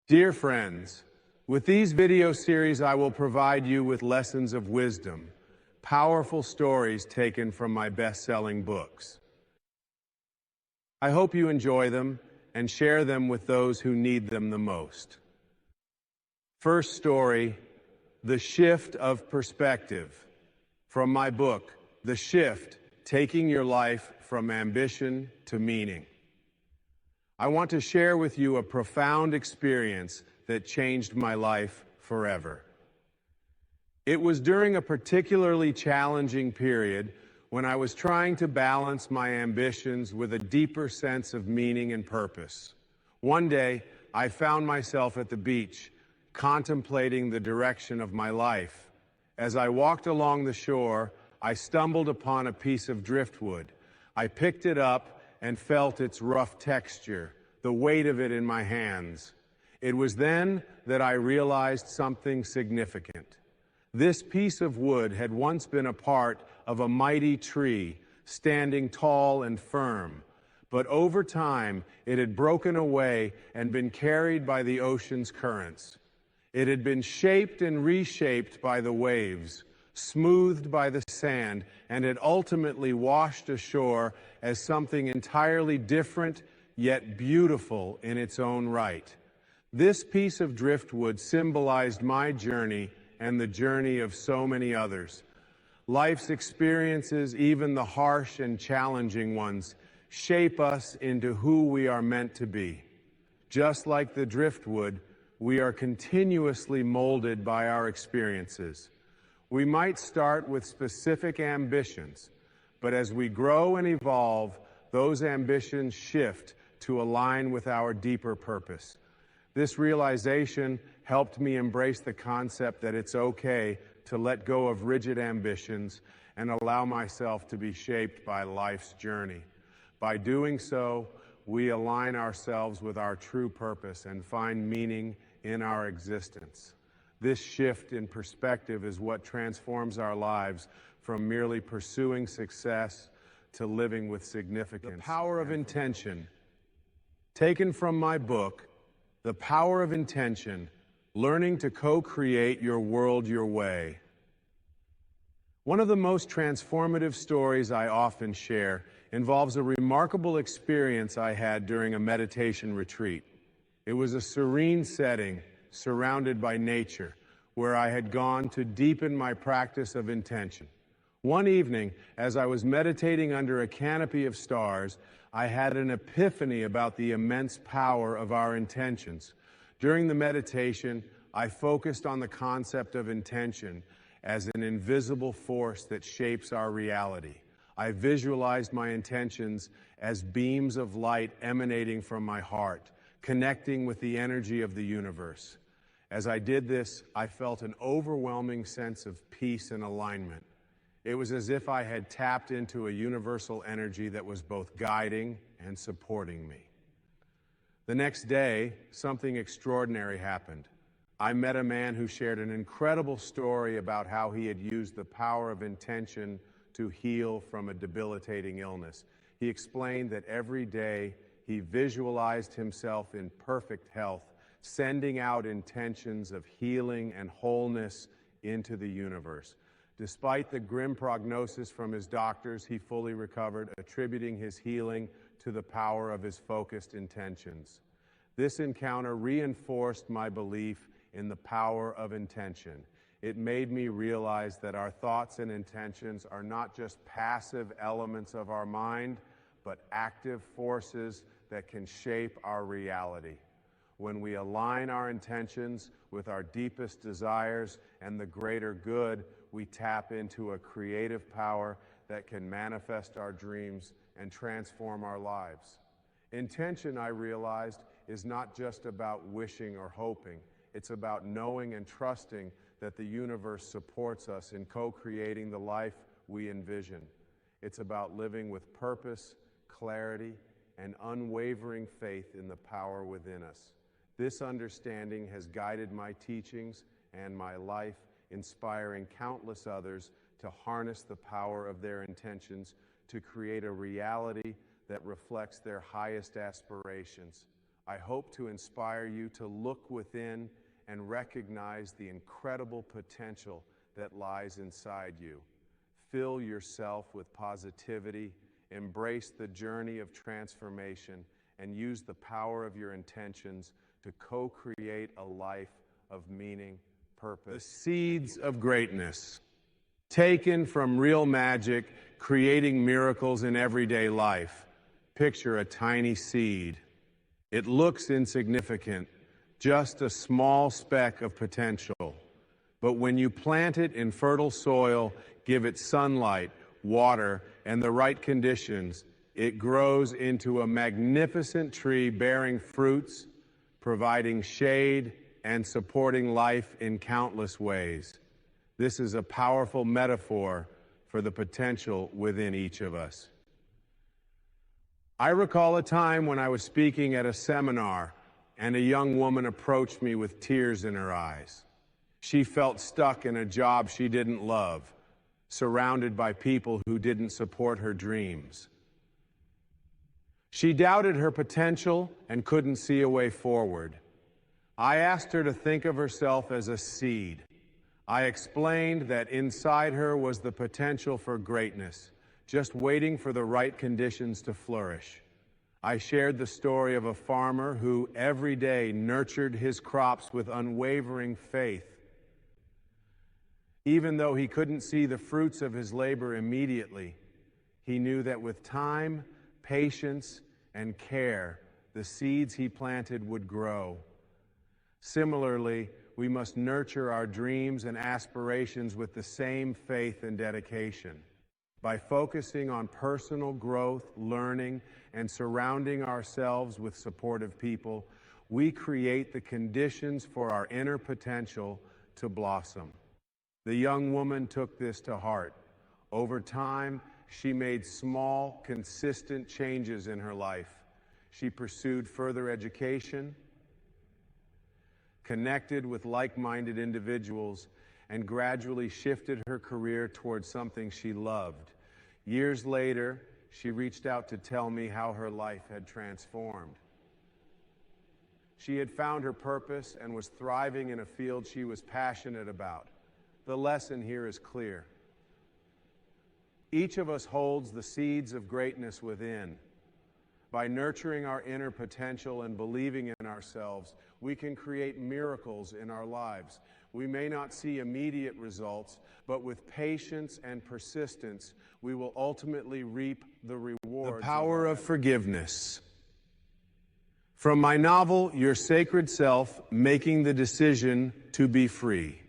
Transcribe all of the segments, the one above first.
Dear friends, with these video series I will provide you with lessons of wisdom, powerful stories taken from my best-selling books. I hope you enjoy them and share them with those who need them the most. First story, The Shift of Perspective, from my book, The Shift, Taking Your Life from Ambition to Meaning. I want to share with you a profound experience that changed my life forever. It was during a particularly challenging period when I was trying to balance my ambitions with a deeper sense of meaning and purpose. One day, I found myself at the beach, contemplating the direction of my life. As I walked along the shore, I stumbled upon a piece of driftwood. I picked it up and felt its rough texture, the weight of it in my hands. It was then that I realized something significant. This piece of wood had once been a part of a mighty tree, standing tall and firm. But over time, it had broken away and been carried by the ocean's currents. It had been shaped and reshaped by the waves, smoothed by the sand, and had ultimately washed ashore as something entirely different, yet beautiful in its own right. This piece of driftwood symbolized my journey and the journey of so many others. Life's experiences, even the harsh and challenging ones, shape us into who we are meant to be. Just like the driftwood, we are continuously molded by our experiences. We might start with specific ambitions, but as we grow and evolve, those ambitions shift to align with our deeper purpose. This realization helped me embrace the concept that it's okay to let go of rigid ambitions and allow myself to be shaped by life's journey. By doing so, we align ourselves with our true purpose and find meaning in our existence. This shift in perspective is what transforms our lives from merely pursuing success to living with significance. The Power of Intention, taken from my book, The Power of Intention, Learning to Co-Create Your World Your Way. One of the most transformative stories I often share involves a remarkable experience I had during a meditation retreat. It was a serene setting, surrounded by nature, where I had gone to deepen my practice of intention. One evening, as I was meditating under a canopy of stars, I had an epiphany about the immense power of our intentions. During the meditation, I focused on the concept of intention as an invisible force that shapes our reality. I visualized my intentions as beams of light emanating from my heart, connecting with the energy of the universe. As I did this, I felt an overwhelming sense of peace and alignment. It was as if I had tapped into a universal energy that was both guiding and supporting me. The next day, something extraordinary happened. I met a man who shared an incredible story about how he had used the power of intention to heal from a debilitating illness. He explained that every day he visualized himself in perfect health, sending out intentions of healing and wholeness into the universe. Despite the grim prognosis from his doctors, he fully recovered, attributing his healing to the power of his focused intentions. This encounter reinforced my belief in the power of intention. It made me realize that our thoughts and intentions are not just passive elements of our mind, but active forces that can shape our reality. When we align our intentions with our deepest desires and the greater good, we tap into a creative power that can manifest our dreams and transform our lives. Intention, I realized, is not just about wishing or hoping. It's about knowing and trusting that the universe supports us in co-creating the life we envision. It's about living with purpose, clarity, and unwavering faith in the power within us. This understanding has guided my teachings and my life, inspiring countless others to harness the power of their intentions to create a reality that reflects their highest aspirations. I hope to inspire you to look within and recognize the incredible potential that lies inside you. Fill yourself with positivity, embrace the journey of transformation, and use the power of your intentions to co-create a life of meaning, purpose. The seeds of greatness, taken from real magic, creating miracles in everyday life. Picture a tiny seed. It looks insignificant, just a small speck of potential. But when you plant it in fertile soil, give it sunlight, water, and the right conditions, it grows into a magnificent tree bearing fruits, providing shade, and supporting life in countless ways. This is a powerful metaphor for the potential within each of us. I recall a time when I was speaking at a seminar and a young woman approached me with tears in her eyes. She felt stuck in a job she didn't love, surrounded by people who didn't support her dreams. She doubted her potential and couldn't see a way forward. I asked her to think of herself as a seed. I explained that inside her was the potential for greatness, just waiting for the right conditions to flourish. I shared the story of a farmer who every day nurtured his crops with unwavering faith. Even though he couldn't see the fruits of his labor immediately, he knew that with time, patience, and care, the seeds he planted would grow. Similarly, we must nurture our dreams and aspirations with the same faith and dedication. By focusing on personal growth, learning, and surrounding ourselves with supportive people, we create the conditions for our inner potential to blossom. The young woman took this to heart. Over time, she made small, consistent changes in her life. She pursued further education, connected with like-minded individuals, and gradually shifted her career towards something she loved. Years later, she reached out to tell me how her life had transformed. She had found her purpose and was thriving in a field she was passionate about. The lesson here is clear. Each of us holds the seeds of greatness within. By nurturing our inner potential and believing in ourselves, we can create miracles in our lives. We may not see immediate results, but with patience and persistence, we will ultimately reap the rewards. The power of forgiveness. From my novel, Your Sacred Self, Making the Decision to Be Free.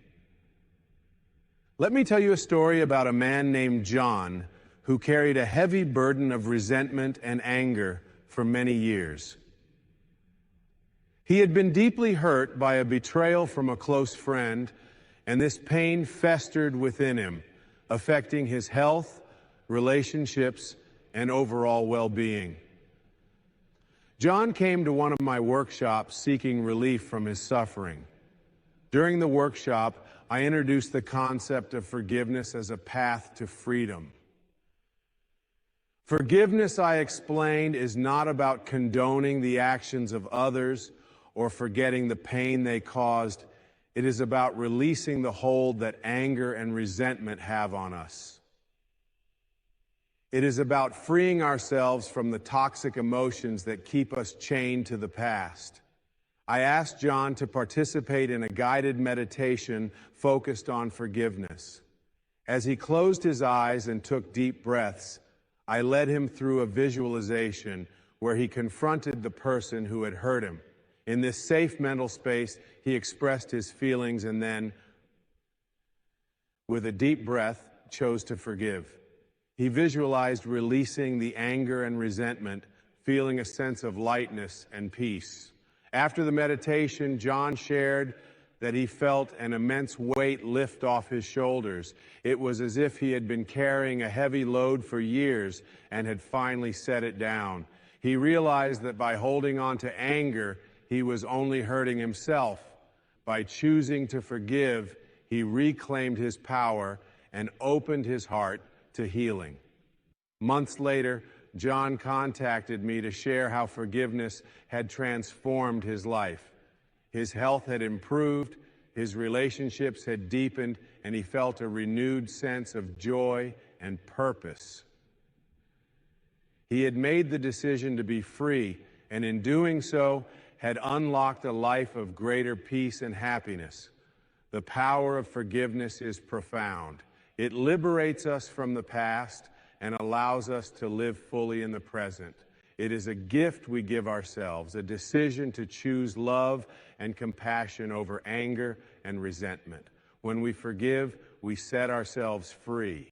Let me tell you a story about a man named John who carried a heavy burden of resentment and anger for many years. He had been deeply hurt by a betrayal from a close friend, and this pain festered within him, affecting his health, relationships, and overall well-being. John came to one of my workshops seeking relief from his suffering. During the workshop, I introduced the concept of forgiveness as a path to freedom. Forgiveness, I explained, is not about condoning the actions of others or forgetting the pain they caused. It is about releasing the hold that anger and resentment have on us. It is about freeing ourselves from the toxic emotions that keep us chained to the past. I asked John to participate in a guided meditation focused on forgiveness. As he closed his eyes and took deep breaths, I led him through a visualization where he confronted the person who had hurt him. In this safe mental space, he expressed his feelings and then, with a deep breath, chose to forgive. He visualized releasing the anger and resentment, feeling a sense of lightness and peace. After the meditation, John shared that he felt an immense weight lift off his shoulders. It was as if he had been carrying a heavy load for years and had finally set it down. He realized that by holding on to anger, he was only hurting himself. By choosing to forgive, he reclaimed his power and opened his heart to healing. Months later, John contacted me to share how forgiveness had transformed his life. His health had improved, his relationships had deepened, and he felt a renewed sense of joy and purpose. He had made the decision to be free, and in doing so, had unlocked a life of greater peace and happiness. The power of forgiveness is profound. It liberates us from the past and allows us to live fully in the present. It is a gift we give ourselves, a decision to choose love and compassion over anger and resentment. When we forgive, we set ourselves free.